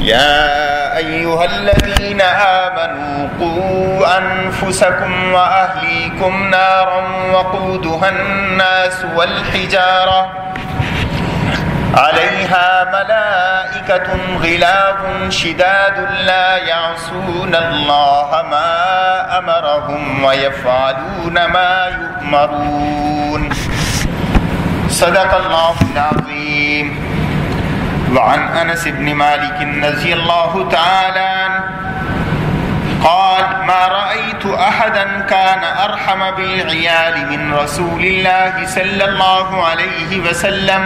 يا أيها الذين آمنوا قوا أنفسكم وأهليكم نارا وقودها الناس والحجارة عليها ملائكة غلاظ شداد لا يعصون الله ما أمرهم ويفعلون ما يؤمرون صدق الله العظيم. وعن أنس بن مالك رضي الله تعالى عنه قال ما رأيت أحدا كان أرحم بالعيال من رسول الله صلى الله عليه وسلم.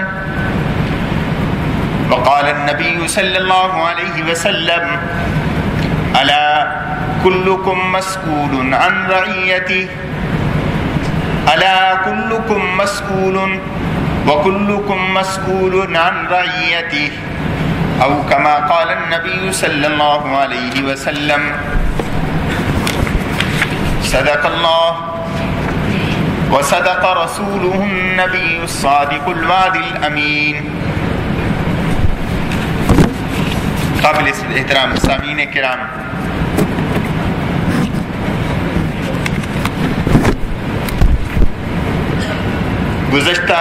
وقال النبي صلى الله عليه وسلم ألا كلكم مسؤول عن رعيته ألا كلكم مسؤول وكلكم مسؤول عن رعيته أو كما قال النبي صلى الله عليه وسلم. صدق الله وصدق رسوله النبي الصادق الوعد الأمين. قابل احترام سامعین کرام، گزشتہ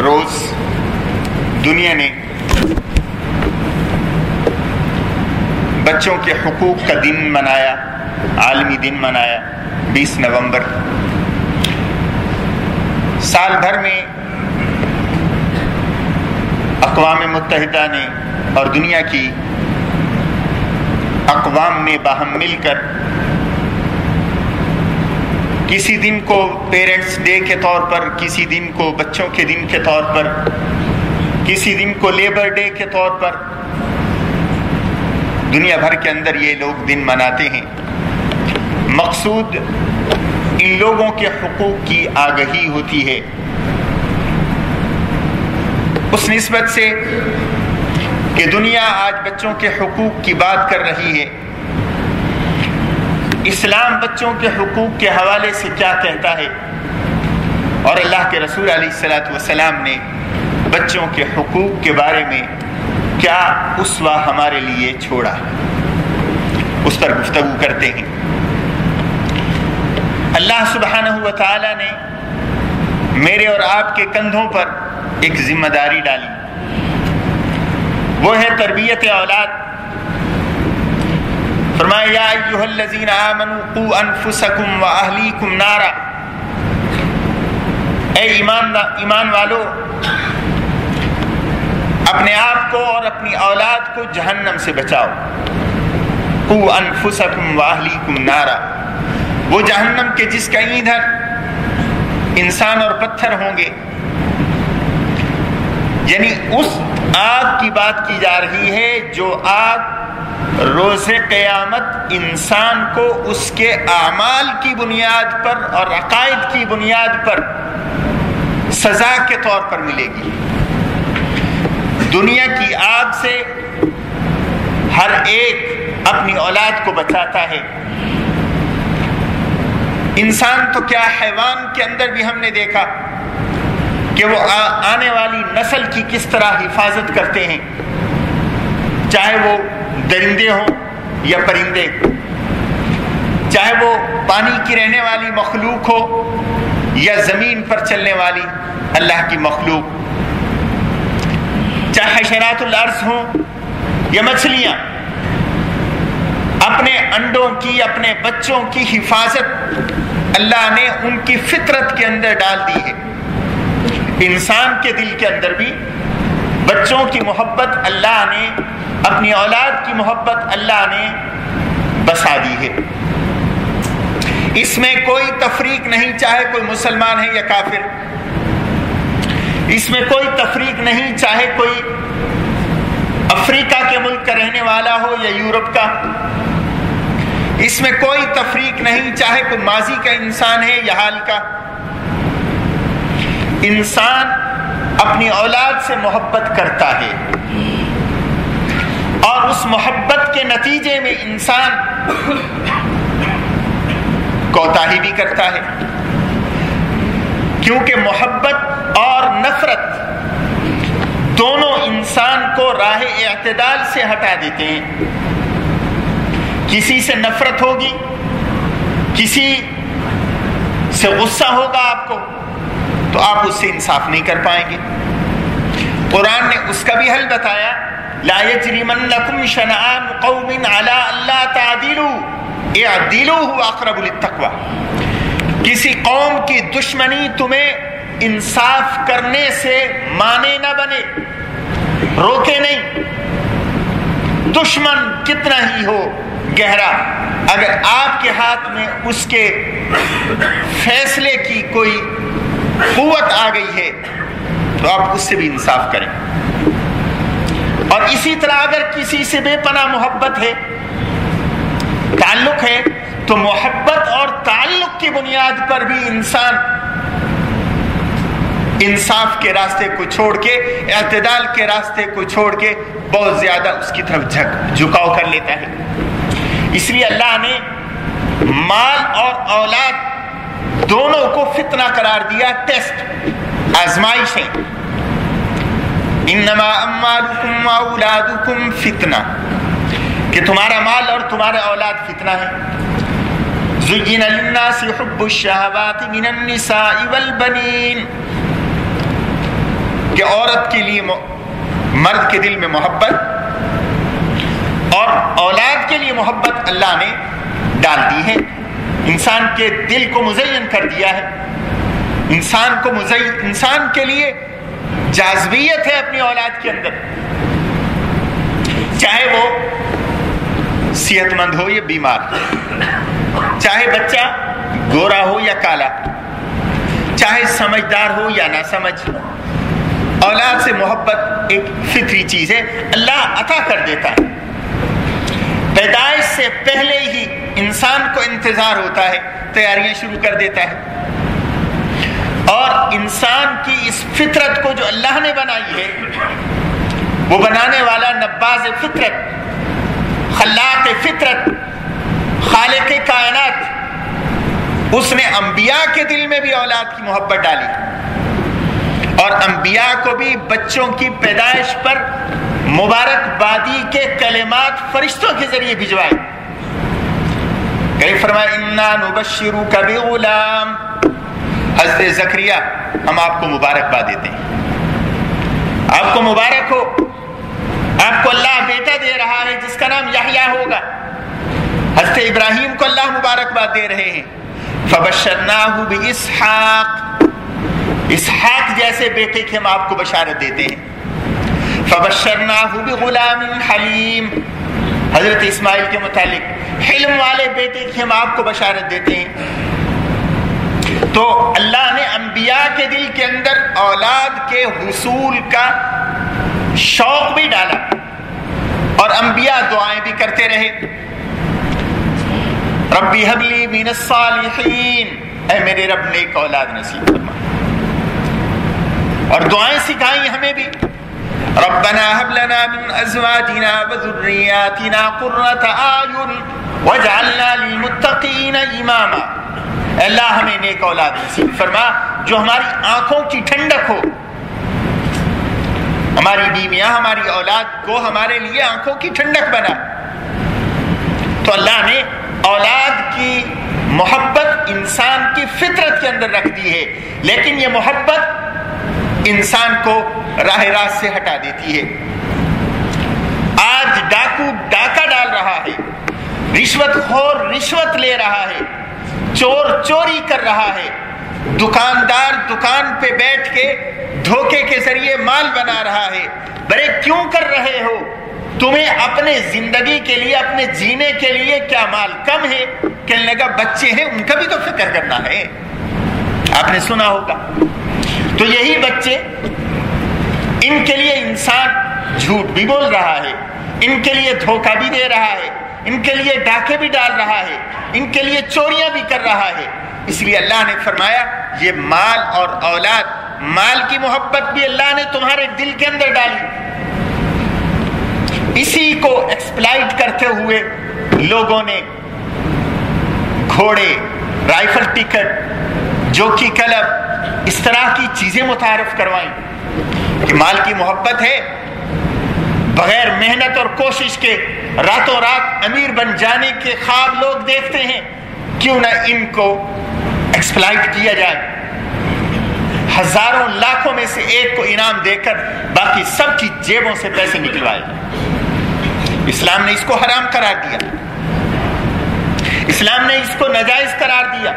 روز دنیا نے بچوں کے حقوق کا دن منایا، عالمی دن منایا 20 نومبر۔ سال بھر میں اقوام متحدہ نے اور دنیا کی اقوام نے باہم مل کر کسی دن کو پیرنٹس ڈے کے طور پر، کسی دن کو بچوں کے دن کے طور پر، کسی دن کو لیبر ڈے کے طور پر دنیا بھر کے اندر یہ لوگ دن مناتے ہیں۔ مقصود ان لوگوں کے حقوق کی آگہی ہوتی ہے، اس نسبت سے کہ دنیا آج بچوں کے حقوق کی بات کر رہی ہے۔ اسلام بچوں کے حقوق کے حوالے سے کیا کہتا ہے، اور اللہ کے رسول علیہ الصلوۃ والسلام نے بچوں کے حقوق کے بارے میں کیا اسوہ ہمارے لیے چھوڑا، اس پر گفتگو کرتے ہیں۔ اللہ سبحانہ و تعالی نے میرے اور آپ کے کندھوں پر ایک ذمہ داری ڈالی، وہ ہے تربیت اولاد۔ فرمایا یا ایھا الذین آمنوا قوا انفسکم واہلیکم نارا، اے ایمان والو اپنے آپ کو اور اپنی اولاد کو جہنم سے بچاؤ۔ قوا انفسکم واہلیکم نارا، وہ جہنم کے جس کا ایندھن انسان اور پتھر ہوں گے، یعنی اس آگ کی بات کی جا رہی ہے جو آگ روز قیامت انسان کو اس کے اعمال کی بنیاد پر اور عقائد کی بنیاد پر سزا کے طور پر ملے گی۔ دنیا کی آگ سے ہر ایک اپنی اولاد کو بچاتا ہے۔ انسان تو کیا، حیوان کے اندر بھی ہم نے دیکھا کہ وہ آنے والی نسل کی کس طرح حفاظت کرتے ہیں، چاہے وہ درندے ہوں یا پرندے، چاہے وہ پانی کی رہنے والی مخلوق ہو یا زمین پر چلنے والی اللہ کی مخلوق، چاہے حشرات الارض ہوں یا مچھلیاں، اپنے انڈوں کی، اپنے بچوں کی حفاظت اللہ نے ان کی فطرت کے اندر ڈال دی ہے۔ انسان کے دل کے اندر بھی بچوں کی محبت اللہ نے، اپنی اولاد کی محبت اللہ نے بسا دی ہے۔ اس میں کوئی تفریق نہیں، چاہے کوئی مسلمان ہے یا کافر، اس میں کوئی تفریق نہیں، چاہے کوئی افریقہ کے ملک کا رہنے والا ہو یا یورپ کا، اس میں کوئی تفریق نہیں، چاہے کوئی ماضی کا انسان ہے یا حال کا۔ انسان اپنی اولاد سے محبت کرتا ہے، اور اس محبت کے نتیجے میں انسان کوتاہی بھی کرتا ہے، کیونکہ محبت اور نفرت دونوں انسان کو راہ اعتدال سے ہٹا دیتے ہیں۔ کسی سے نفرت ہوگی، کسی سے غصہ ہوگا آپ کو، تو آپ اس سے انصاف نہیں کر پائیں گے۔ قرآن نے اس کا بھی حل بتایا، لا یجرمنکم شنآن قوم علی الا تعدلوا اعدلوا هو اقرب للتقوی۔ کسی قوم کی دشمنی تمہیں انصاف کرنے سے مانے نہ بنے، روکے نہیں۔ دشمن کتنا ہی ہو گہرا، اگر آپ کے ہاتھ میں اس کے فیصلے کی کوئی قوت آ گئی ہے تو آپ اس سے بھی انصاف کریں۔ اور اسی طرح اگر کسی سے بے پناہ محبت ہے، تعلق ہے، تو محبت اور تعلق کی بنیاد پر بھی انسان انصاف کے راستے کو چھوڑ کے، اعتدال کے راستے کو چھوڑ کے بہت زیادہ اس کی طرف جھکاؤ کر لیتا ہے۔ اس لیے اللہ نے مال اور اولاد دونوں کو فتنہ قرار دیا، ٹیسٹ، آزمائش ہے۔ انما اموالکم واولادکم فتنہ، کہ تمہارا مال اور تمہارا اولاد فتنہ ہے۔ زین للناس حب الشہوات من النساء والبنین، کہ عورت کے لیے مرد کے دل میں محبت اور اولاد کے لیے محبت اللہ نے ڈال دی ہے، انسان کے دل کو مزین کر دیا ہے۔ انسان کے لیے جاذبیت ہے اپنی اولاد کے اندر، چاہے وہ صحت مند ہو یا بیمار، چاہے بچہ گورا ہو یا کالا، چاہے سمجھدار ہو یا نہ سمجھ، اولاد سے محبت ایک فطری چیز ہے، اللہ عطا کر دیتا ہے۔ پیدائش سے پہلے ہی انسان کو انتظار ہوتا ہے، تیاریاں شروع کر دیتا ہے، اور انسان کی اس فطرت کو جو اللہ نے بنائی ہے، وہ بنانے والا نباز فطرت، خلاق فطرت، خالق کائنات، اس نے انبیاء کے دل میں بھی اولاد کی محبت ڈالی، اور انبیاء کو بھی بچوں کی پیدائش پر مبارکبادی کے کلمات فرشتوں کے ذریعے بھجوائے۔ کہیں فرمایا انا نبشرک بغلام، حضرت زکریا ہم آپ کو مبارکباد دیتے ہیں، آپ کو مبارک ہو، آپ کو اللہ بیٹا دے رہا ہے جس کا نام یحییٰ ہوگا۔ حضرت ابراہیم کو اللہ مبارکباد دے رہے ہیں، فبشرناہ باسحاق، اسحاق جیسے بیٹے کی ہم آپ کو بشارت دیتے ہیں۔ فبشرناہ بغلام حلیم، حضرت اسماعیل کے متعلق حلم والے بیٹے کی ہم آپ کو بشارت دیتے ہیں۔ تو اللہ نے انبیاء کے دل کے اندر اولاد کے حصول کا شوق بھی ڈالا، اور انبیاء دعائیں بھی کرتے رہے، ربی ہب لی من الصالحین، اے میرے رب نیک اولاد نصیب فرما، اور دعائیں سکھائیں ہمیں بھی، ربنا هب لنا من ازواجنا وذرياتنا قرة اعين واجعلنا للمتقين اماما، اللہ ہمیں نیک اولاد نصیب فرما جو ہماری آنکھوں کی ٹھنڈک ہو، ہماری بیویاں ہماری اولاد کو ہمارے لیے آنکھوں کی ٹھنڈک بنا۔ تو اللہ نے اولاد کی محبت انسان کی فطرت کے اندر رکھ دی ہے، لیکن یہ محبت انسان کو راہ راست سے ہٹا دیتی ہے۔ آج ڈاکو ڈاکہ ڈال رہا ہے، رشوت خور رشوت لے رہا ہے، چور چوری کر رہا ہے، دکاندار دکان پہ بیٹھ کے دھوکے کے ذریعے مال بنا رہا ہے۔ برے کیوں کر رہے ہو؟ تمہیں اپنے زندگی کے لیے، اپنے جینے کے لیے کیا مال کم ہے؟ کہنے لگا بچے ہیں ان کا بھی تو فکر کرنا ہے، آپ نے سنا ہوگا۔ تو یہی بچے، ان کے لیے انسان جھوٹ بھی بول رہا ہے، ان کے لیے دھوکہ بھی دے رہا ہے، ان کے لیے ڈاکے بھی ڈال رہا ہے، ان کے لیے چوریاں بھی کر رہا ہے۔ اس لیے اللہ نے فرمایا یہ مال اور اولاد، مال کی محبت بھی اللہ نے تمہارے دل کے اندر ڈالی، اسی کو ایکسپلائٹ کرتے ہوئے لوگوں نے گھوڑے، رائفل ٹکٹ، جوکی کلب، اس طرح کی چیزیں متعارف کروائیں۔ کہ مال کی محبت ہے، بغیر محنت اور کوشش کے راتوں رات امیر بن جانے کے خواب لوگ دیکھتے ہیں، کیوں نہ ان کو ایکسپلائٹ کیا جائے، ہزاروں لاکھوں میں سے ایک کو انعام دے کر باقی سب کی جیبوں سے پیسے نکلوائے جائیں۔ اسلام نے اس کو حرام قرار دیا، اسلام نے اس کو ناجائز قرار دیا،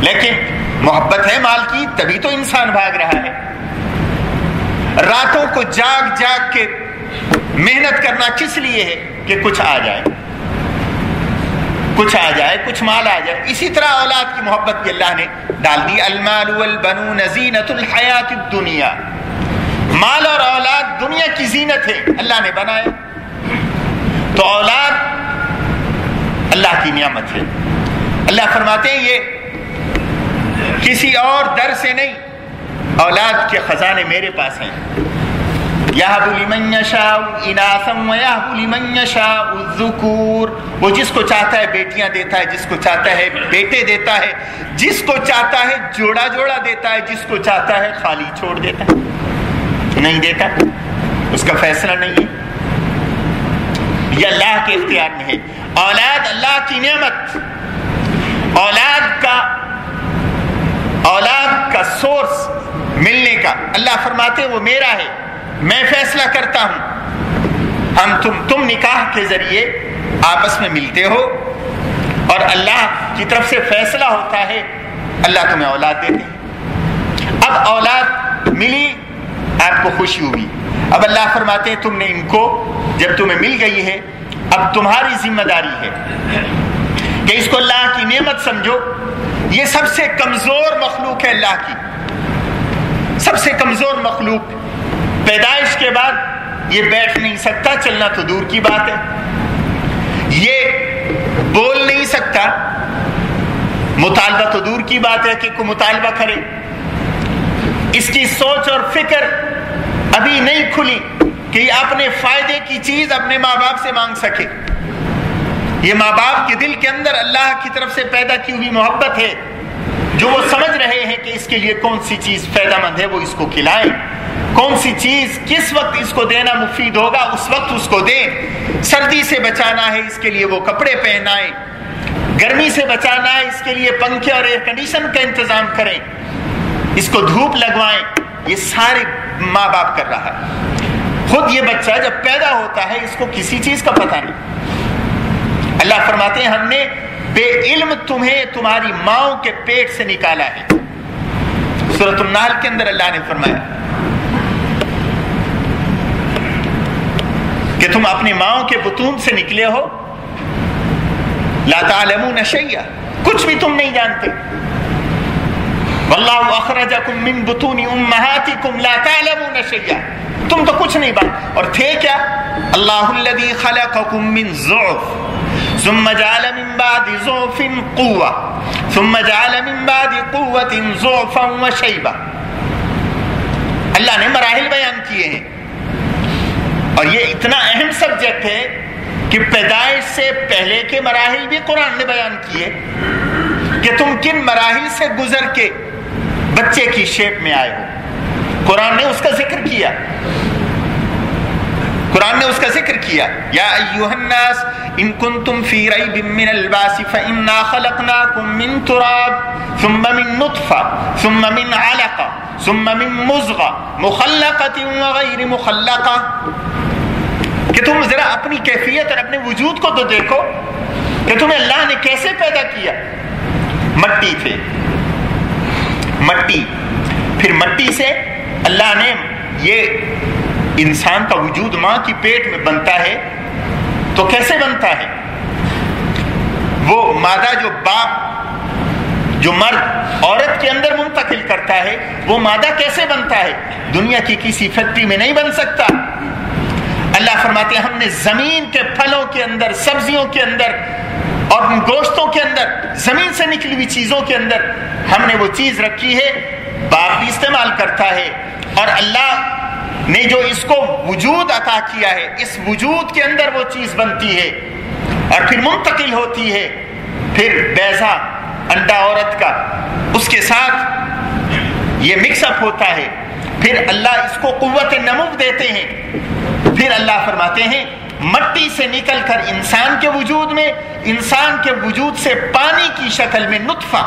لیکن محبت ہے مال کی، تبھی تو انسان بھاگ رہا ہے۔ راتوں کو جاگ جاگ کے محنت کرنا کس لیے ہے؟ کہ کچھ آ جائے، کچھ آ جائے، کچھ مال آ جائے۔ اسی طرح اولاد کی محبت بھی اللہ نے ڈال دی۔ المال والبنون زینت الحیات الدنیا، مال اور اولاد دنیا کی زینت ہے، اللہ نے بنایا۔ تو اولاد اللہ کی نعمت ہے۔ اللہ فرماتے ہیں یہ کسی اور در سے نہیں، اولاد کے خزانے میرے پاس ہیں۔ یہب لمن یشاء اناثا ویہب لمن یشاء الذکور، وہ جس کو چاہتا ہے بیٹیاں دیتا ہے، جس کو چاہتا ہے بیٹے دیتا ہے، جس کو چاہتا ہے جوڑا جوڑا دیتا ہے، جس کو چاہتا ہے خالی چھوڑ دیتا ہے، نہیں دیتا، اس کا فیصلہ نہیں ہے، یہ اللہ کے اختیار میں ہے۔ اولاد اللہ کی نعمت، اولاد کا سورس ملنے کا اللہ فرماتے وہ میرا ہے، میں فیصلہ کرتا ہوں۔ تم نکاح کے ذریعے آپس میں ملتے ہو اور اللہ کی طرف سے فیصلہ ہوتا ہے، اللہ تمہیں اولاد دیتے ہیں۔ اب اولاد ملی، آپ کو خوشی ہوئی، اب اللہ فرماتے ہیں تم نے ان کو جب تمہیں مل گئی ہے، اب تمہاری ذمہ داری ہے کہ اس کو اللہ کی نعمت سمجھو۔ یہ سب سے کمزور مخلوق ہے اللہ کی، سب سے کمزور مخلوق، پیدائش کے بعد یہ بیٹھ نہیں سکتا، چلنا تو دور کی بات ہے، یہ بول نہیں سکتا، مطالبہ تو دور کی بات ہے کہ کوئی مطالبہ کرے، اس کی سوچ اور فکر ابھی نہیں کھلی کہ یہ اپنے فائدے کی چیز اپنے ماں باپ سے مانگ سکے۔ یہ ماں باپ کے دل کے اندر اللہ کی طرف سے پیدا کی ہوئی محبت ہے، جو وہ سمجھ رہے ہیں کہ اس کے لیے کون سی چیز فائدہ مند ہے وہ اس کو کھلائیں، کون سی چیز کس وقت اس کو دینا مفید ہوگا اس وقت اس کو دیں، سردی سے بچانا ہے اس کے لیے وہ کپڑے پہنائیں، گرمی سے بچانا ہے اس کے لیے پنکھے اور ایئر کنڈیشن کا انتظام کریں، اس کو دھوپ لگوائیں، یہ سارے ماں باپ کر رہا ہے۔ خود یہ بچہ جب پیدا ہوتا ہے اس کو کسی چیز کا پتہ نہیں، اللہ فرماتے ہیں ہم نے بے علم تمہیں تمہاری ماؤں کے پیٹ سے نکالا ہے۔ سورۃ النحل کے اندر اللہ نے فرمایا کہ تم اپنی ماؤں کے بطون سے نکلے ہو، لا تعلمون شیئا، کچھ بھی تم نہیں جانتے، واللہ اخرجکم من بطون امہاتکم لا تعلمون شیئا، تم تو کچھ نہیں بات، اور تھے کیا؟ اللہ الذی خلقکم من ضعف ثم جعل من بعد ضعف قوة ثم جعل من بعد قوة ضعفا وشیبا۔ اللہ نے مراحل بیان کیے ہیں، اور یہ اتنا اہم سبجیکٹ ہے کہ پیدائش سے پہلے کے مراحل بھی قرآن نے بیان کیے کہ تم کن مراحل سے گزر کے بچے کی شیپ میں آئے ہو، قرآن نے اس کا ذکر کیا، قرآن نے اس کا ذکر کیا۔ یا ایھا الناس ان کنتم فی ریب من البعث فانا خلقناکم من تراب ثم من نطفہ ثم من علقہ ثم من مضغہ مخلقۃ وغیر مخلقہ، کہ تم ذرا اپنی کیفیت اور اپنے وجود کو تو دیکھو کہ تمہیں اللہ نے کیسے پیدا کیا۔ مٹی تھے، مٹی، پھر مٹی سے اللہ نے یہ انسان کا وجود ماں کی پیٹ میں بنتا ہے تو کیسے بنتا ہے؟ وہ مادہ جو باپ جو مرد عورت کے اندر منتقل کرتا ہے وہ مادہ کیسے بنتا ہے؟ دنیا کی کسی فیکٹری میں نہیں بن سکتا۔ اللہ فرماتے ہیں ہم نے زمین کے پھلوں کے اندر، سبزیوں کے اندر اور گوشتوں کے اندر، زمین سے نکلی ہوئی چیزوں کے اندر ہم نے وہ چیز رکھی ہے، باپ بھی استعمال کرتا ہے، اور اللہ نے جو اس کو وجود عطا کیا ہے اس وجود کے اندر وہ چیز بنتی ہے اور پھر منتقل ہوتی ہے، پھر بیضہ انڈا عورت کا اس کے ساتھ یہ مکس اپ ہوتا ہے، پھر اللہ اس کو قوت نمو دیتے ہیں. پھر اللہ فرماتے ہیں مٹی سے نکل کر انسان کے وجود میں، انسان کے وجود سے پانی کی شکل میں نطفہ،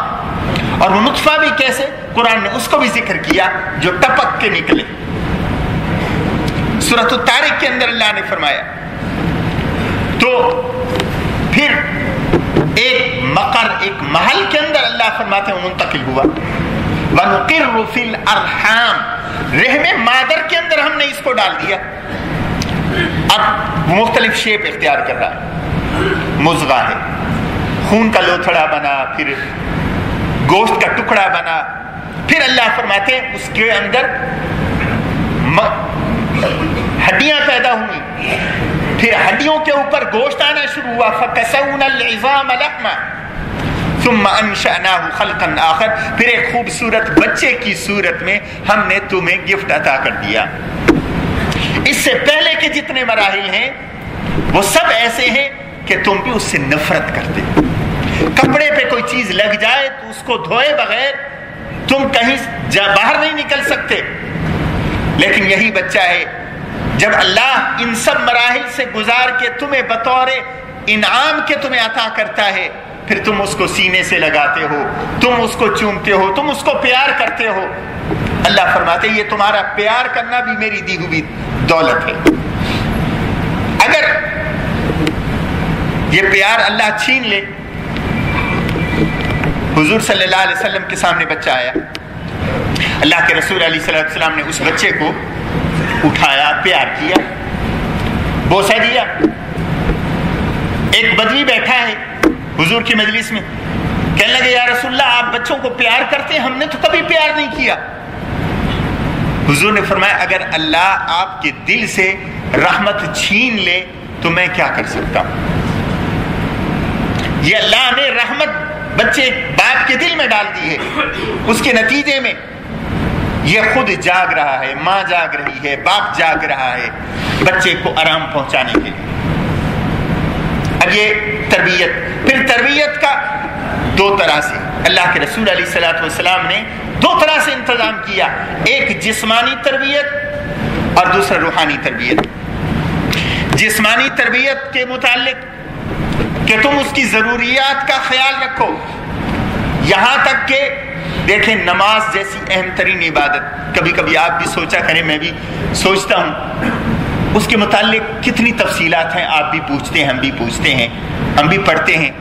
اور وہ نطفہ بھی کیسے، قرآن نے اس کو بھی ذکر کیا جو ٹپک کے نکلے. سورۃ الطارق کے اندر اللہ نے فرمایا. تو پھر ایک مقر، ایک محل کے اندر اللہ فرماتے ہیں منتقل ہوا. وَنُقِرُّ فِي الْأَرْحَامِ، رحم مادر کے اندر ہم نے اس کو ڈال دیا. اب مختلف شیپ اختیار کر رہا ہے. مضغہ ہے، خون کا لوتھڑا بنا، پھر گوشت کا ٹکڑا بنا. پھر اللہ فرماتے ہیں اس کے اندر ہڈیاں پیدا ہوئی، پھر ہڈیوں کے اوپر گوشت آنا شروع ہوا. فَكَسَوْنَا الْعِظَامَ لَحْمًا ثُمَّ أَنشَأْنَاهُ خَلْقًا آخَرَ، پھر ایک خوبصورت بچے کی صورت میں ہم نے تمہیں گفٹ عطا کر دیا. اس سے پہلے کے جتنے مراحل ہیں وہ سب ایسے ہیں کہ تم بھی اس سے نفرت کرتے. کپڑے پہ کوئی چیز لگ جائے تو اس کو دھوئے بغیر تم کہیں باہر نہیں نکل سکتے. لیکن یہی بچہ ہے جب اللہ ان سب مراحل سے گزار کے تمہیں بطور انعام کے تمہیں عطا کرتا ہے، پھر تم اس کو سینے سے لگاتے ہو، تم اس کو چومتے ہو، تم اس کو پیار کرتے ہو. اللہ فرماتے یہ تمہارا پیار کرنا بھی میری دی ہوئی دولت ہے. اگر یہ پیار اللہ چھین لے، حضور صلی اللہ علیہ وسلم کے سامنے بچہ آیا، اللہ کے رسول علیہ السلام نے اس بچے کو اٹھایا، پیار کیا، بوسہ دیا. ایک بدوی بیٹھا ہے حضور کی مجلس میں، کہنے لگے یا رسول اللہ آپ بچوں کو پیار کرتے ہیں، ہم نے تو کبھی پیار نہیں کیا. حضور نے فرمایا اگر اللہ آپ کے دل سے رحمت چھین لے تو میں کیا کر سکتا ہوں. یہ اللہ نے رحمت بچے باپ کے دل میں ڈال دی ہے، اس کے نتیجے میں یہ خود جاگ رہا ہے، ماں جاگ رہی ہے، باپ جاگ رہا ہے بچے کو آرام پہنچانے کے لیے. اب یہ تربیت، پھر تربیت کا دو طرح سے اللہ کے رسول علیہ الصلوۃ والسلام نے دو طرح سے انتظام کیا. ایک جسمانی تربیت اور دوسرا روحانی تربیت. جسمانی تربیت کے متعلق کہ تم اس کی ضروریات کا خیال رکھو، یہاں تک کہ دیکھیں نماز جیسی اہم ترین عبادت، کبھی کبھی آپ بھی سوچا کریں، میں بھی سوچتا ہوں اس کے متعلق کتنی تفصیلات ہیں. آپ بھی پوچھتے ہیں، ہم بھی پوچھتے ہیں، ہم بھی پڑھتے ہیں،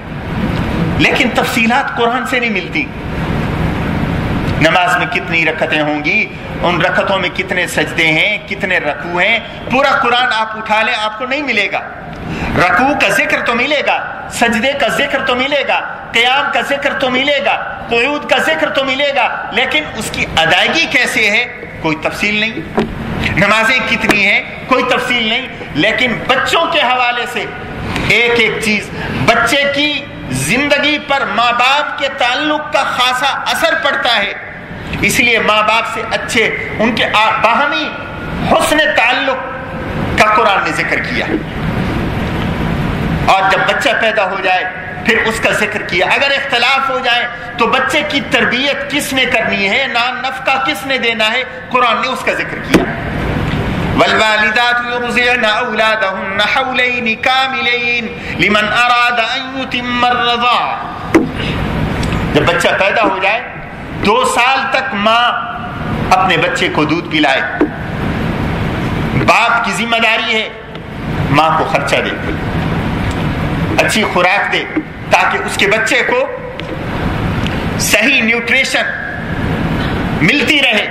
لیکن تفصیلات قرآن سے نہیں ملتی. نماز میں کتنی رکعتیں ہوں گی، ان رکعتوں میں کتنے سجدے ہیں، کتنے رکوع ہیں، پورا قرآن آپ اٹھا لیں آپ کو نہیں ملے گا. رکوع کا ذکر تو ملے گا، سجدے کا ذکر تو ملے گا، قیام کا ذکر تو ملے گا، قعود کا ذکر تو ملے گا، لیکن اس کی ادائیگی کیسے ہے کوئی تفصیل نہیں. نمازیں کتنی ہیں کوئی تفصیل نہیں. لیکن بچوں کے حوالے سے ایک ایک چیز، بچے کی زندگی پر ماں باپ کے تعلق کا خاصا اثر پڑتا ہے. اس لیے ماں باپ سے اچھے ان کے باہمی حسن تعلق کا قرآن نے ذکر کیا. اور جب بچہ پیدا ہو جائے پھر اس کا ذکر کیا. اگر اختلاف ہو جائے تو بچے کی تربیت کس نے کرنی ہے، نان نفقہ کس نے دینا ہے، قرآن نے اس کا ذکر کیا. والوالدات يرضعن أولادهن حولين كاملين لمن أراد أن يتم الرضاعة. جب بچہ پیدا ہو جائے 2 سال تک ماں اپنے بچے کو دودھ پلائے. باپ کی ذمہ داری ہے ماں کو خرچہ دے، اچھی خوراک دے، تاکہ اس کے بچے کو صحیح نیوٹریشن ملتی رہے.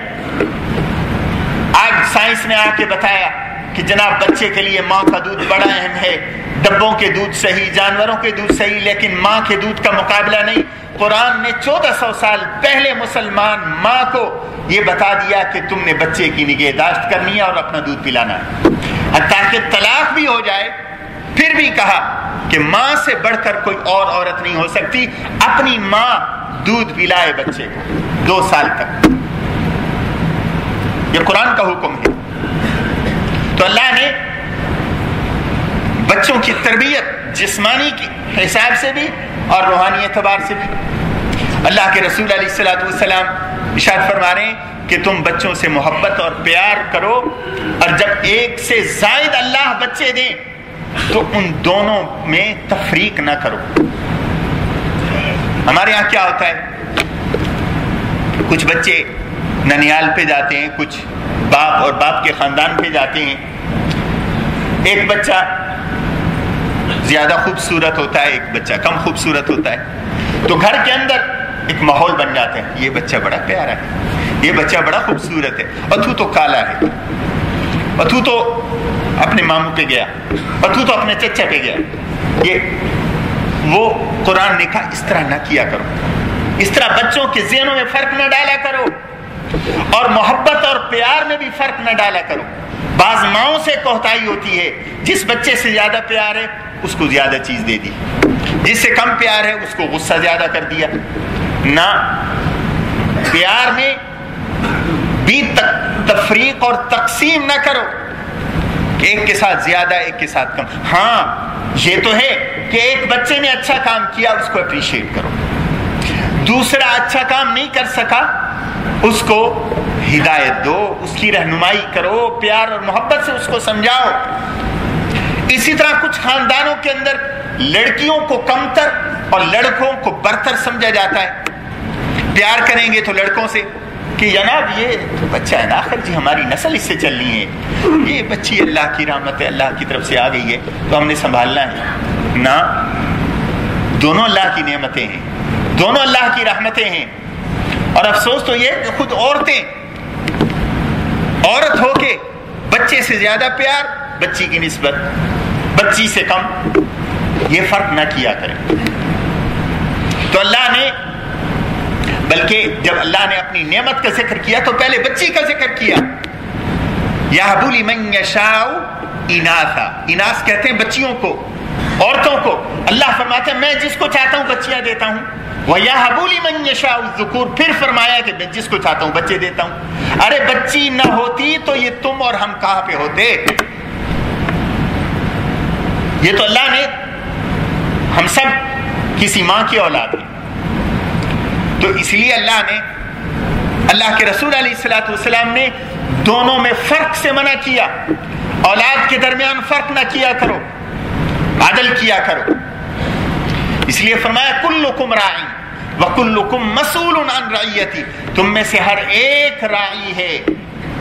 آج سائنس نے آ کے بتایا کہ جناب بچے کے لیے ماں کا دودھ بڑا اہم ہے. ڈبوں کے دودھ صحیح، جانوروں کے دودھ صحیح، لیکن ماں کے دودھ کا مقابلہ نہیں. قرآن نے 1400 سال پہلے مسلمان ماں کو یہ بتا دیا کہ تم نے بچے کی نگہداشت کرنی ہے اور اپنا دودھ پلانا ہے. تاکہ طلاق بھی ہو جائے پھر بھی کہا کہ ماں سے بڑھ کر کوئی اور عورت نہیں ہو سکتی. اپنی ماں دودھ پلائے بچے کو 2 سال تک. یہ قرآن کا حکم ہے. تو اللہ نے بچوں کی تربیت جسمانی کی حساب سے بھی اور روحانی اعتبار سے بھی. اللہ کے رسول علیہ الصلوۃ والسلام ارشاد فرما رہے ہیں کہ تم بچوں سے محبت اور پیار کرو، اور جب ایک سے زائد اللہ بچے دیں تو ان دونوں میں تفریق نہ کرو۔ ہمارے یہاں کیا ہوتا ہے، کچھ بچے ننیال پہ جاتے ہیں، کچھ باپ اور باپ کے خاندان پہ جاتے ہیں، ایک بچہ زیادہ خوبصورت ہوتا ہے، ایک بچہ کم خوبصورت ہوتا ہے، تو گھر کے اندر ایک ماحول بن جاتا ہے، یہ بچہ بڑا پیارا ہے، یہ بچہ بڑا خوبصورت ہے، اور تو کالا ہے، اور تو اپنے ماموں پہ گیا، اور تو اپنے چچا پہ گیا۔ یہ وہ قرآن نے کہا اس طرح نہ کیا کرو، اس طرح بچوں کے ذہنوں میں فرق نہ ڈالا کرو، اور محبت اور پیار میں بھی فرق نہ ڈالا کرو۔ بعض ماؤں سے کوتاہی ہوتی ہے، جس بچے سے زیادہ پیار ہے اس کو زیادہ چیز دے دی، جس سے کم پیار ہے اس کو غصہ زیادہ کر دیا۔ نہ، پیار میں بھی تفریق اور تقسیم نہ کرو، ایک کے ساتھ زیادہ ایک کے ساتھ کم۔ ہاں یہ تو ہے کہ ایک بچے نے اچھا کام کیا اس کو اپریشیٹ کرو، دوسرا اچھا کام نہیں کر سکا اس کو ہدایت دو، اس کی رہنمائی کرو، پیار اور محبت سے اس کو سمجھاؤ۔ اسی طرح کچھ خاندانوں کے اندر لڑکیوں کو کمتر اور لڑکوں کو برتر سمجھا جاتا ہے۔ پیار کریں گے تو لڑکوں سے کہ جناب یہ بچہ ہے نا، آخر جی ہماری نسل اس سے چلنی ہے، یہ بچی اللہ کی رحمت ہے، اللہ کی طرف سے آ گئی ہے تو ہم نے سنبھالنا ہے۔ نہ، دونوں اللہ کی نعمتیں ہیں، دونوں اللہ کی رحمتیں ہیں۔ اور افسوس تو یہ کہ خود عورتیں، عورت ہو کے بچے سے زیادہ پیار، بچی کی نسبت بچی سے کم، یہ فرق نہ کیا کریں۔ تو اللہ نے، بلکہ جب اللہ نے اپنی نعمت کا ذکر کیا تو پہلے بچی کا ذکر کیا، یَهْبُ لِمَن يَشَاءُ إِنَاثًا، اناث کہتے ہیں بچیوں کو، عورتوں کو۔ اللہ فرماتے ہیں میں جس کو چاہتا ہوں بچیاں دیتا ہوں، وَيَهْبُ لِمَن يَشَاءُ الذُّكُورَ، پھر فرمایا کہ میں جس کو چاہتا ہوں بچے دیتا ہوں۔ ارے بچی نہ ہوتی تو یہ تم اور ہم کہاں پہ ہوتے؟ یہ تو اللہ نے، ہم سب کسی ماں کی اولاد ہیں، تو اس لیے اللہ نے، اللہ کے رسول علیہ الصلوۃ والسلام نے دونوں میں فرق سے منع کیا، اولاد کے درمیان فرق نہ کیا کرو، عدل کیا کرو۔ اس لیے فرمایا کلکم راعی وکلکم مسئول عن رعیتی، تم میں سے ہر ایک راعی ہے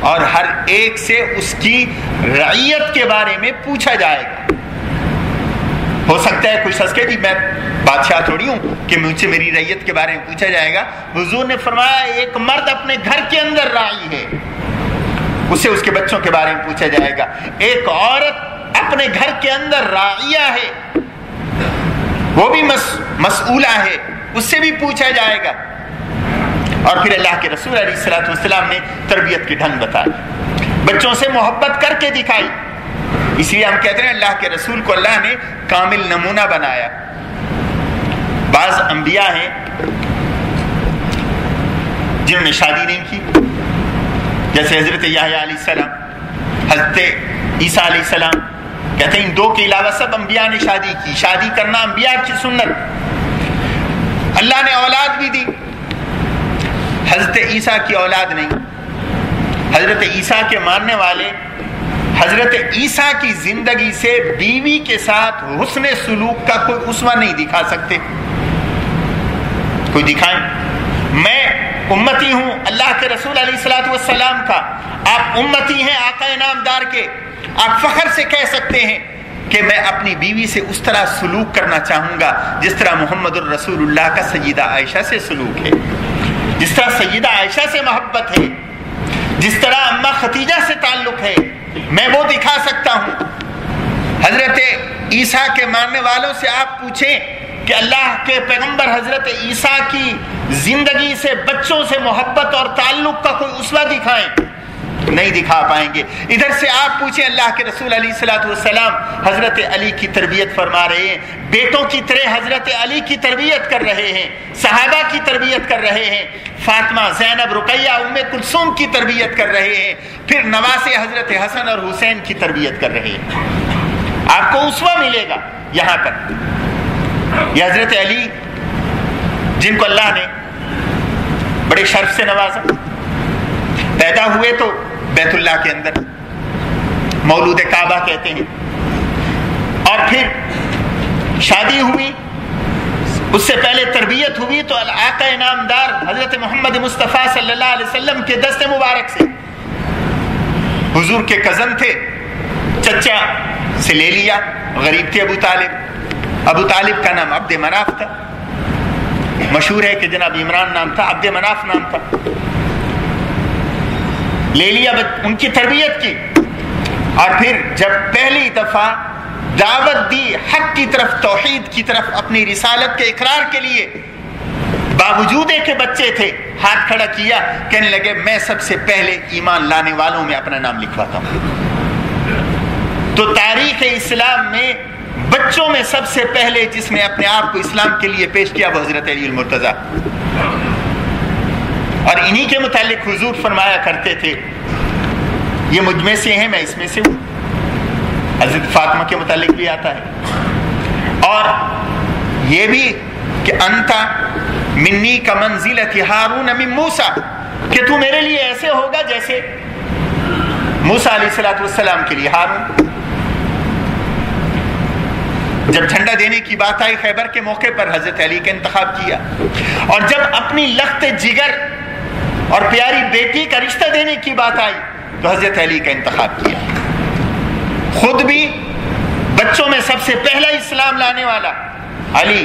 اور ہر ایک سے اس کی رعیت کے بارے میں پوچھا جائے گا۔ ہو سکتا ہے کوئی شخص کہ جی میں بادشاہ تھوڑی ہوں کہ مجھ سے میری رعیت کے بارے میں پوچھا جائے گا۔ حضور نے فرمایا ایک مرد اپنے گھر کے اندر راعی ہے، اسے اس کے بچوں کے بارے میں پوچھا جائے گا۔ ایک عورت اپنے گھر کے اندر راعیہ ہے، وہ بھی مسئولہ ہے، اس سے بھی پوچھا جائے گا۔ اور پھر اللہ کے رسول علیہ الصلوۃ والسلام نے تربیت کے ڈھنگ بتائے، بچوں سے محبت کر کے دکھائی۔ اس لیے ہم کہتے ہیں اللہ کے رسول کو اللہ نے کامل نمونہ بنایا۔ بعض انبیاء ہیں جنہوں نے شادی نہیں کی، جیسے حضرت یحییٰ علیہ السلام، حضرت عیسیٰ علیہ السلام، کہتے ہیں ان دو کے علاوہ سب انبیاء نے شادی کی۔ شادی کرنا انبیاء کی سنت۔ اللہ نے اولاد بھی دی، حضرت عیسیٰ کی اولاد نہیں۔ حضرت عیسیٰ کے ماننے والے حضرت عیسیٰ کی زندگی سے بیوی کے ساتھ حسن سلوک کا کوئی اسوہ نہیں دکھا سکتے۔ کوئی دکھائیں؟ میں امتی ہوں اللہ کے رسول علیہ الصلوۃ والسلام کا، آپ امتی ہیں آقا انعامدار کے، آپ فخر سے کہہ سکتے ہیں کہ میں اپنی بیوی سے اس طرح سلوک کرنا چاہوں گا جس طرح محمد الرسول اللہ کا سیدہ عائشہ سے سلوک ہے، جس طرح سیدہ عائشہ سے محبت ہے، جس طرح اماں خدیجہ سے تعلق ہے، میں وہ دکھا سکتا ہوں۔ حضرت عیسیٰ کے ماننے والوں سے آپ پوچھیں کہ اللہ کے پیغمبر حضرت عیسیٰ کی زندگی سے بچوں سے محبت اور تعلق کا کوئی اسوہ دکھائیں، نہیں دکھا پائیں گے۔ ادھر سے آپ پوچھیں اللہ کے رسول علیہ الصلوۃ والسلام حضرت علی کی تربیت فرما رہے ہیں، بیٹوں کی طرح حضرت علی کی تربیت کر رہے ہیں، صحابہ کی تربیت کر رہے ہیں، فاطمہ، زینب، رقیہ، ام کلثوم کی تربیت کر رہے ہیں، پھر نواسے حضرت حسن اور حسین کی تربیت کر رہے ہیں۔ آپ کو اسوہ ملے گا یہاں پر۔ یہ حضرت علی جن کو اللہ نے بڑے شرف سے نوازا، پیدا ہوئے تو بیت اللہ کے اندر، مولود کعبہ کہتے ہیں، اور پھر شادی ہوئی، اس سے پہلے تربیت ہوئی تو آقا انعامدار حضرت محمد مصطفیٰ صلی اللہ علیہ وسلم کے دست مبارک سے حضور کے کزن تھے، چچا سے لے لیا، غریب تھے ابو طالب کا نام عبد مناف تھا، مشہور ہے کہ جناب عمران نام تھا، عبد مناف نام تھا، لے لیا، ان کی تربیت کی، اور پھر جب پہلی دفعہ دعوت دی حق کی طرف، توحید کی طرف، اپنی رسالت کے اقرار کے لیے، باوجود کہ بچے تھے، ہاتھ کھڑا کیا، کہنے لگے میں سب سے پہلے ایمان لانے والوں میں اپنا نام لکھواتا ہوں۔ تو تاریخ اسلام میں بچوں میں سب سے پہلے جس نے اپنے آپ کو اسلام کے لیے پیش کیا وہ حضرت علی المرتضیٰ، اور انہی کے متعلق حضور فرمایا کرتے تھے یہ مجھ میں سے ہیں، میں اس میں سے ہوں۔ حضرت فاطمہ کے متعلق بھی آتا ہے، اور یہ بھی کہ انت منی کا منزلت ہارون من موسیٰ، کہ تو میرے لیے ایسے ہوگا جیسے موسیٰ علیہ السلام کے لیے ہارون۔ جب جھنڈا دینے کی بات آئی خیبر کے موقع پر حضرت علی کا انتخاب کیا، اور جب اپنی لخت جگر اور پیاری بیٹی کا رشتہ دینے کی بات آئی تو حضرت علی کا انتخاب کیا۔ خود بھی بچوں میں سب سے پہلا اسلام لانے والا علی،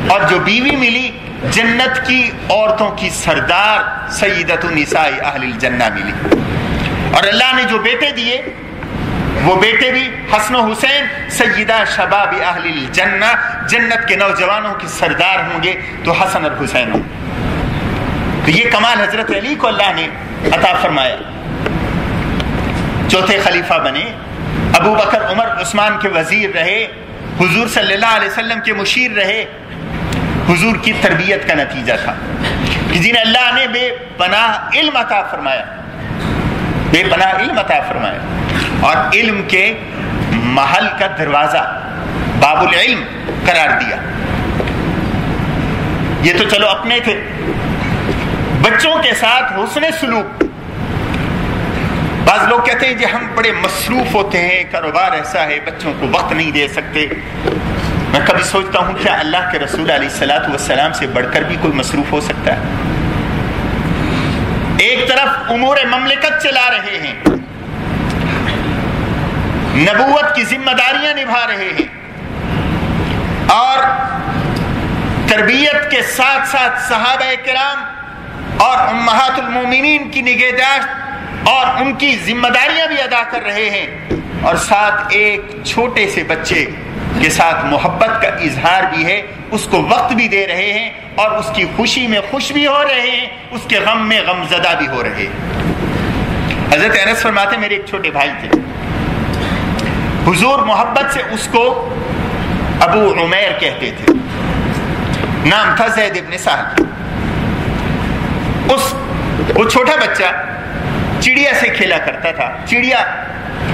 اور جو بیوی ملی جنت کی عورتوں کی سردار سیدۃ النساء اہل الجنہ ملی، اور اللہ نے جو بیٹے دیے وہ بیٹے بھی حسن و حسین سیدہ شباب اہل الجنہ، جنت کے نوجوانوں کے سردار ہوں گے تو حسن اور حسین ہوں۔ تو یہ کمال حضرت علی کو اللہ نے عطا فرمایا، چوتھے خلیفہ بنے، ابو بکر عمر عثمان کے وزیر رہے، حضور صلی اللہ علیہ وسلم کے مشیر رہے، حضور کی تربیت کا نتیجہ تھا کہ جنہیں اللہ نے بے پناہ علم عطا فرمایا، بے پناہ علم عطا فرمایا، اور علم کے محل کا دروازہ باب العلم قرار دیا۔ یہ تو چلو اپنے تھے، بچوں کے ساتھ حسن سلوک۔ بعض لوگ کہتے ہیں جی ہم بڑے مصروف ہوتے ہیں، کاروبار ایسا ہے، بچوں کو وقت نہیں دے سکتے۔ میں کبھی سوچتا ہوں کیا اللہ کے رسول علیہ الصلوۃ والسلام سے بڑھ کر بھی کوئی مصروف ہو سکتا ہے؟ ایک طرف امور مملکت چلا رہے ہیں، نبوت کی ذمہ داریاں نبھا رہے ہیں، اور تربیت کے ساتھ ساتھ صحابہ کرام اور امہات المومنین کی نگہداشت اور ان کی ذمہ داریاں بھی ادا کر رہے ہیں، اور ساتھ ایک چھوٹے سے بچے کے ساتھ محبت کا اظہار بھی ہے، اس کو وقت بھی دے رہے ہیں، اور اس کی خوشی میں خوش بھی ہو رہے ہیں، اس کے غم میں غم زدہ بھی ہو رہے ہیں۔ حضرت انس فرماتے میرے ایک چھوٹے بھائی تھے، حضور محبت سے اس کو ابو عمیر کہتے تھے، نام تھا زید ابن سہل۔ وہ چھوٹا بچہ چڑیا سے کھیلا کرتا تھا، چڑیا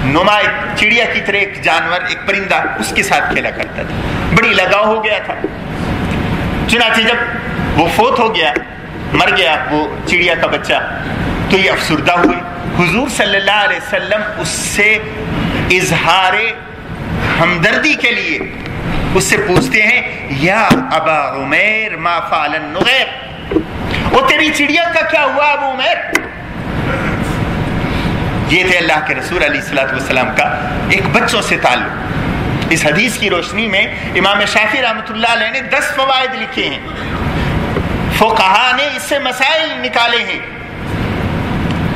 نما چڑیا کی طرح ایک جانور، ایک پرندہ، اس کے ساتھ کھیلا کرتا تھا، بڑی لگاؤ ہو گیا تھا۔ چنانچہ جب وہ فوت ہو گیا، مر گیا وہ چڑیا کا بچہ، تو یہ افسردہ ہوئے۔ حضور صلی اللہ علیہ وسلم اس سے اظہار ہمدردی کے لیے اس سے پوچھتے ہیں یا ابا عمیر ما فعل النغیر، وہ تیری چڑیا کا کیا ہوا ابو عمیر؟ یہ تھے اللہ کے رسول علیہ الصلوۃ والسلام کا ایک بچوں سے تعلق۔ اس حدیث کی روشنی میں امام شافعی رحمۃ اللہ علیہ نے 10 فوائد لکھے ہیں، فقہا نے اس سے مسائل نکالے ہیں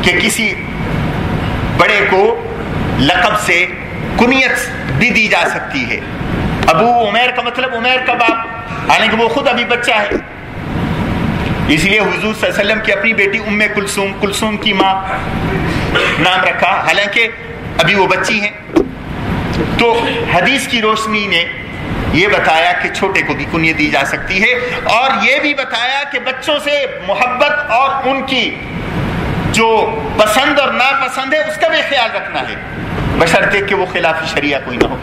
کہ کسی بڑے کو لقب سے کنیت بھی دی جا سکتی ہے۔ ابو عمیر کا مطلب عمیر کا باپ، حالانکہ وہ خود ابھی بچہ ہے، اس لیے حضور صلی اللہ علیہ وسلم کی اپنی بیٹی ام کلثوم، کلثوم کی ماں نام رکھا، حالانکہ ابھی وہ بچی ہیں۔ تو حدیث کی روشنی نے یہ بتایا کہ چھوٹے کو بھی کنیت دی جا سکتی ہے، اور یہ بھی بتایا کہ بچوں سے محبت اور ان کی جو پسند اور ناپسند ہے اس کا بھی خیال رکھنا ہے، بشرطے کہ وہ خلاف شریعہ کوئی نہ ہو۔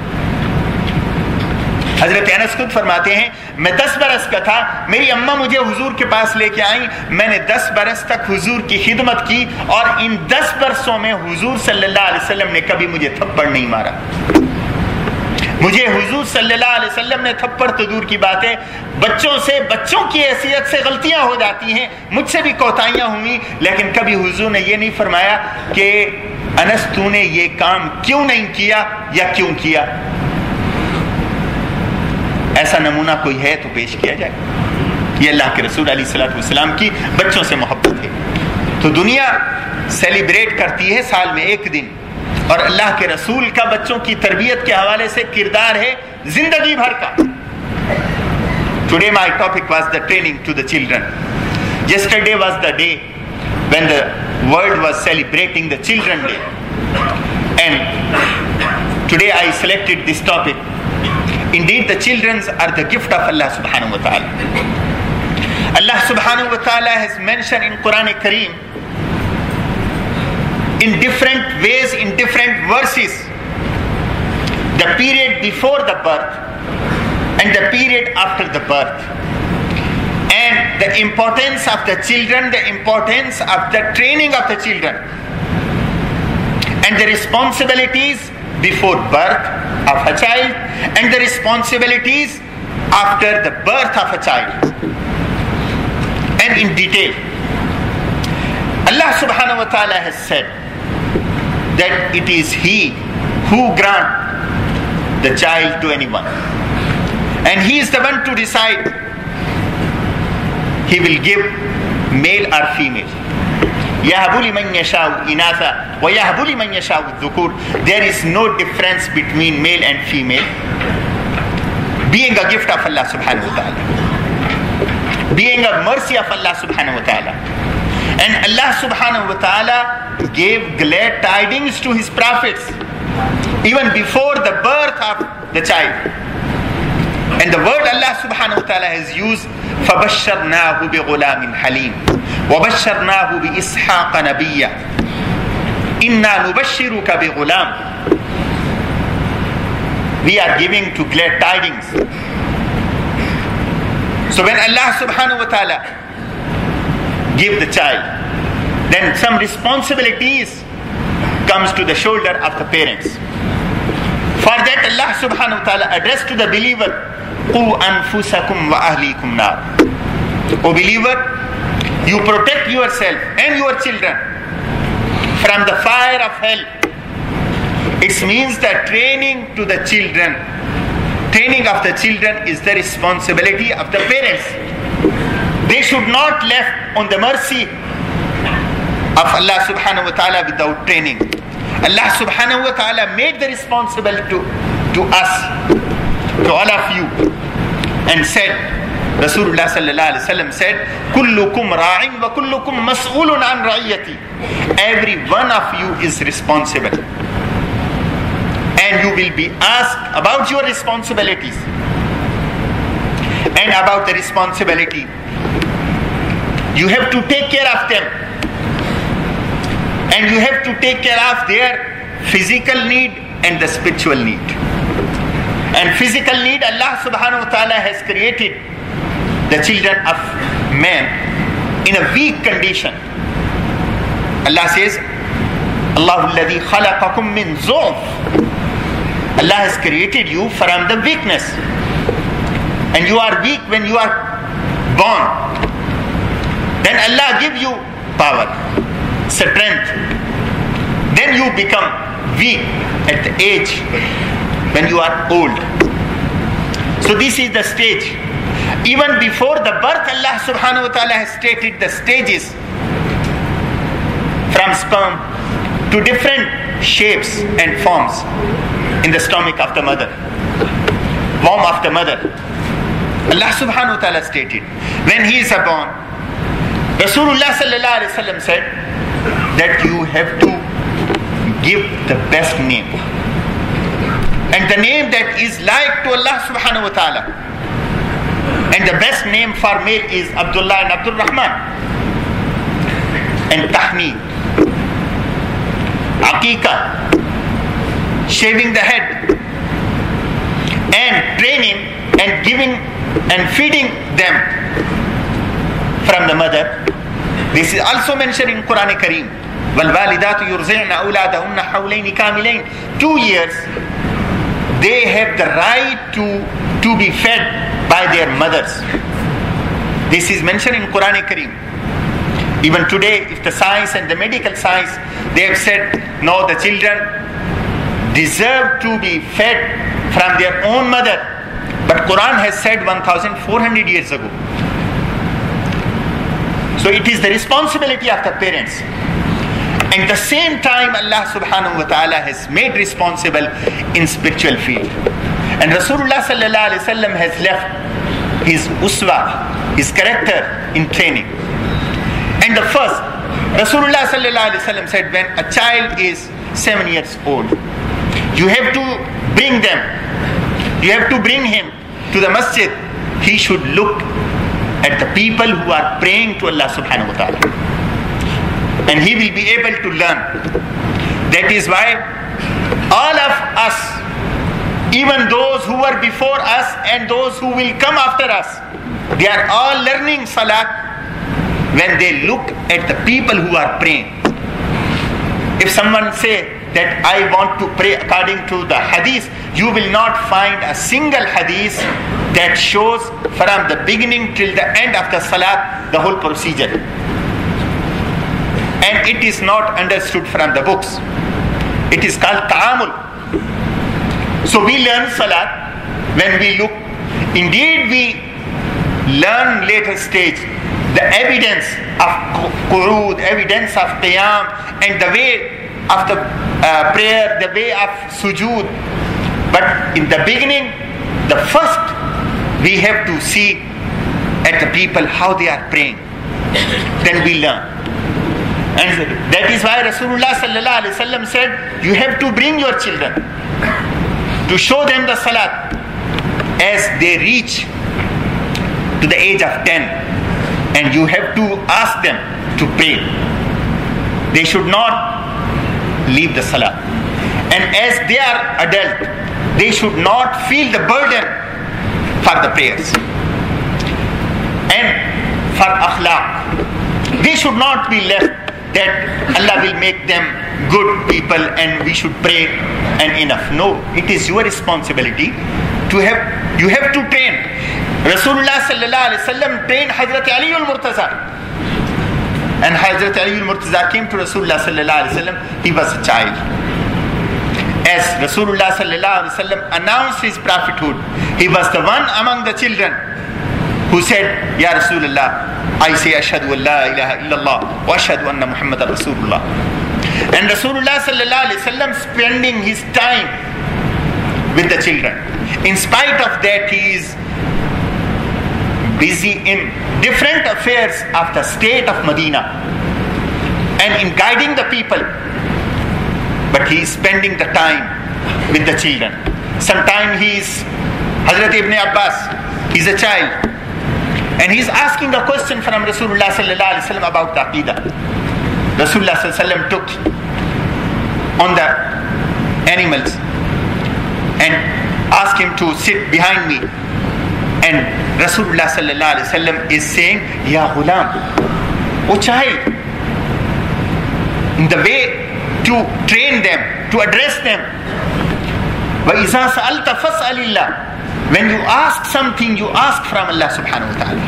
حضرت انس خود فرماتے ہیں میں 10 برس کا تھا، میری اماں مجھے حضور کے پاس لے کے آئیں، میں نے 10 برس تک حضور کی خدمت کی، اور ان 10 برسوں میں حضور صلی اللہ علیہ وسلم نے کبھی مجھے تھپڑ نہیں مارا۔ مجھے حضور صلی اللہ علیہ وسلم نے تھپڑ تو دور کی بات ہے، بچوں کی حیثیت سے غلطیاں ہو جاتی ہیں، مجھ سے بھی کوتاہیاں ہوئی، لیکن کبھی حضور نے یہ نہیں فرمایا کہ انس تو نے یہ کام کیوں نہیں کیا یا کیوں کیا۔ ایسا نمونہ کوئی ہے تو پیش کیا جائے۔ یہ اللہ کے رسول علیہ الصلوۃ والسلام کی بچوں سے محبت ہے۔ تو دنیا سیلیبریٹ کرتی ہے سال میں ایک دن، اور اللہ کے رسول کا بچوں کی تربیت کے حوالے سے کردار ہے زندگی بھر کا۔ Today my topic was the training to the children. Yesterday was the day when the world was celebrating the Children Day. And today I selected this topic. Indeed, the children are the gift of Allah subhanahu wa ta'ala. Allah subhanahu wa ta'ala has mentioned in Quran Kareem in different ways, in different verses, the period before the birth and the period after the birth, and the importance of the children, the importance of the training of the children, and the responsibilities before birth of a child and the responsibilities after the birth of a child. And in detail, Allah subhanahu wa ta'ala has said that it is He who grants the child to anyone, and He is the one to decide He will give male or female. يَهَبُ لِمَنْ يَشَاءُ إِنَاثًا وَيَهَبُ لِمَنْ يَشَاءُ الذُّكُورَ. There is no difference between male and female, being a gift of Allah subhanahu wa ta'ala, being a mercy of Allah subhanahu wa ta'ala. And Allah subhanahu wa ta'ala gave glad tidings to His prophets even before the birth of the child. And the word Allah subhanahu wa ta'ala has used, فَبَشَّرْنَاهُ بِغُلَامٍ حَلِيمٍ وَبَشَّرْنَاهُ بِإِسْحَاقَ نَبِيًّا إِنَّا نُبَشِّرُكَ بِغُلَامٍ. We are giving to glad tidings. So when Allah subhanahu wa ta'ala give the child, then some responsibilities comes to the shoulder of the parents. For that Allah subhanahu wa ta'ala addressed to the believer, قُوا أَنفُسَكُمْ وَأَهْلِيكُمْ نَارٍ. O believer, you protect yourself and your children from the fire of hell. It means that training to the children, training of the children is the responsibility of the parents. They should not left on the mercy of Allah subhanahu wa ta'ala without training. Allah subhanahu wa ta'ala made the responsible to us, to all of you, and said, Rasulullah sallallahu alaihi wasallam said, kullukum ra'in wa kullukum mas'ulun an ra'iyati. Every one of you is responsible, and you will be asked about your responsibilities and about the responsibility. You have to take care of them, and you have to take care of their physical need and the spiritual need. And physical need, Allah subhanahu wa ta'ala has created the children of man in a weak condition. Allah says, Allahu alladhi khalaqakum min dha'f. Allah has created you from the weakness, and you are weak when you are born. Then Allah gives you power, strength. Then you become weak at the age when you are old. So this is the stage. Even before the birth, Allah subhanahu wa ta'ala has stated the stages, from sperm to different shapes and forms in the stomach of the mother, womb of the mother. Allah subhanahu wa ta'ala stated, when he is born, Rasulullah sallallahu alaihi wasallam said that you have to give the best name, and the name that is like to Allah subhanahu wa ta'ala. And the best name for male is Abdullah and Abdul Rahman. And tahmeed, aqiqah, shaving the head, and training and giving and feeding them from the mother. This is also mentioned in Quran Kareem. وَالْوَالِدَاتُ يُرْزِعْنَ أَوْلَادَهُنَّ حَوْلَيْنِ كَامِلَيْنِ. 2 years they have the right to be fed by their mothers. This is mentioned in Quran Kareem. Even today, if the science and the medical science, they have said, no, the children deserve to be fed from their own mother. But Quran has said 1,400 years ago. So it is the responsibility of the parents. And the same time, Allah subhanahu wa ta'ala has made responsible in spiritual field. And Rasulullah sallallahu alaihi wasallam has left his uswa, his character in training. And the first, Rasulullah sallallahu alaihi wasallam said, when a child is 7 years old, you have to bring them, you have to bring him to the masjid. He should look at the people who are praying to Allah subhanahu wa ta'ala. And he will be able to learn. That is why all of us, even those who were before us and those who will come after us, they are all learning salat when they look at the people who are praying. If someone say that I want to pray according to the hadith, you will not find a single hadith that shows from the beginning till the end of the salat the whole procedure. And it is not understood from the books. It is called ta'amul. So we learn salat when we look. Indeed, we learn later stage the evidence of qurud, evidence of qiyam, and the way of the prayer, the way of sujood. But in the beginning, the first we have to see at the people how they are praying. Then we learn. And that is why Rasulullah sallallahu alaihi wasallam said, you have to bring your children to show them the salat as they reach to the age of 10. And you have to ask them to pray. They should not leave the salat. And as they are adult, they should not feel the burden for the prayers. And for akhlaq, they should not be left that Allah will make them good people and we should pray and enough. No, it is your responsibility to have, you have to train. Rasulullah sallallahu alaihi wasallam trained Hazrat Ali al-Murtaza. And Hazrat Ali al-Murtaza came to Rasulullah sallallahu alaihi wasallam, he was a child. As Rasulullah sallallahu alaihi wasallam announced his prophethood, he was the one among the children who said, Ya Rasulullah, I say ashhadu an la ilaha illallah wa ashhadu anna Muhammadan Rasulullah. And Rasulullah sallallahu alaihi wasallam spending his time with the children. In spite of that, he is busy in different affairs of the state of Medina and in guiding the people. But he is spending the time with the children. Sometimes he is Hazrat Ibn Abbas, he is a child. And he is asking a question from Rasulullah sallallahu alaihi wasallam about the Aqidah. Rasulullah sallallahu alaihi wasallam took on the animals and asked him to sit behind me. And Rasulullah sallallahu alaihi wasallam is saying, Ya Ghulam, O child, in the way to train them, to address them. وَإِذَا سَأَلْتَ فَاسْأَلِ اللَّهِ. When you ask something, you ask from Allah subhanahu wa ta'ala.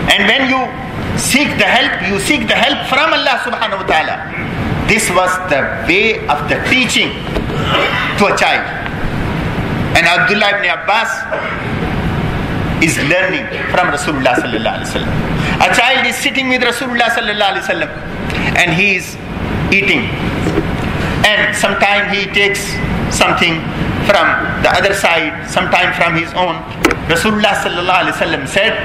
And when you seek the help, you seek the help from Allah subhanahu wa ta'ala. This was the way of the teaching to a child. And Abdullah ibn Abbas is learning from Rasulullah sallallahu alaihi wasallam. A child is sitting with Rasulullah sallallahu alaihi wasallam and he is eating. And sometimes he takes something from the other side, sometime from his own. Rasulullah sallallahu alaihi wasallam said,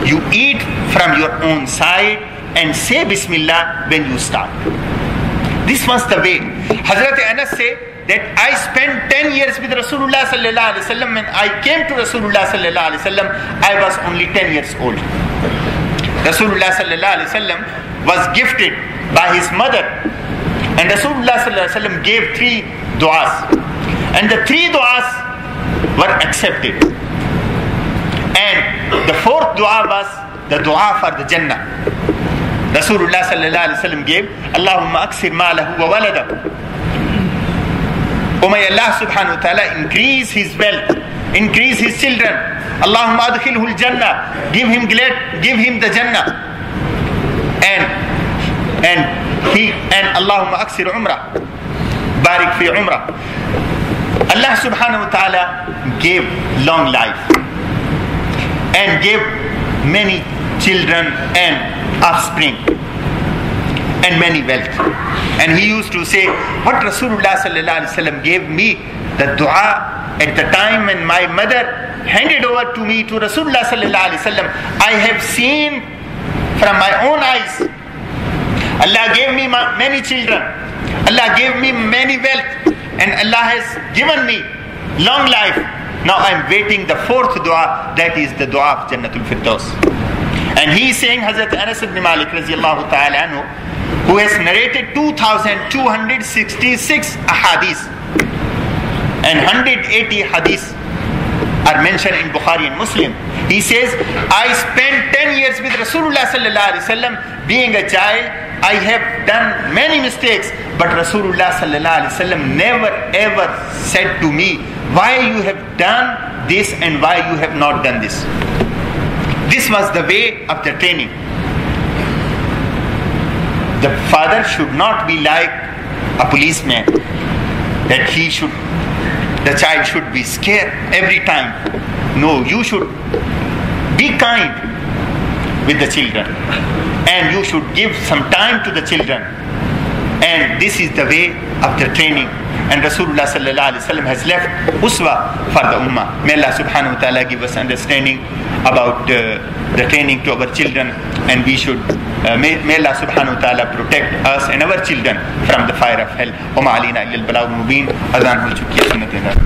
you eat from your own side and say Bismillah when you start. This was the way. Hazrat Anas said that I spent 10 years with Rasulullah sallallahu alaihi wasallam. When I came to Rasulullah sallallahu alaihi wasallam, I was only 10 years old. Rasulullah sallallahu alaihi wasallam was gifted by his mother. And Rasulullah sallallahu alaihi wasallam gave 3 du'as. And the 3 du'as were accepted. And the fourth dua was the dua for the Jannah. Rasulullah sallallahu alaihi wasallam gave, Allahumma aksir ma'lahu wa waladahu. Oh may Allah subhanahu wa ta'ala increase his wealth, increase his children. Allahumma adkhilhu al-Jannah, give him the Jannah. And Allahumma aksir umrah, barik fi umrah. Allah subhanahu wa ta'ala gave long life and gave many children and offspring and many wealth. And he used to say, what Rasulullah sallallahu alaihi wasallam gave me, the dua at the time when my mother handed over to me to Rasulullah sallallahu alaihi wasallam, I have seen from my own eyes. Allah gave me many children, Allah gave me many wealth, and Allah has given me long life. Now I am waiting the fourth dua, that is the dua of Jannatul Firdaus. And he is saying, Hazrat Anas ibn Malik radiallahu ta'ala anhu, who has narrated 2,266 ahadith and 180 hadith are mentioned in Bukhari and Muslim. He says, I spent 10 years with Rasulullah sallallahu alaihi wasallam. Being a child, I have done many mistakes, but Rasulullah sallallahu alaihi wasallam never ever said to me, why you have done this and why you have not done this. This was the way of the training. The father should not be like a policeman, that the child should be scared every time. No, you should be kind with the children, and you should give some time to the children. And this is the way of the training. And Rasulullah sallallahu alaihi wasallam has left uswa for the ummah. May Allah subhanahu wa ta'ala give us understanding about the training to our children, and we should may Allah subhanahu wa ta'ala protect us and our children from the fire of hell. Wa ma alina illa al balagh mubin. Adhan ho chuki hai sunnat.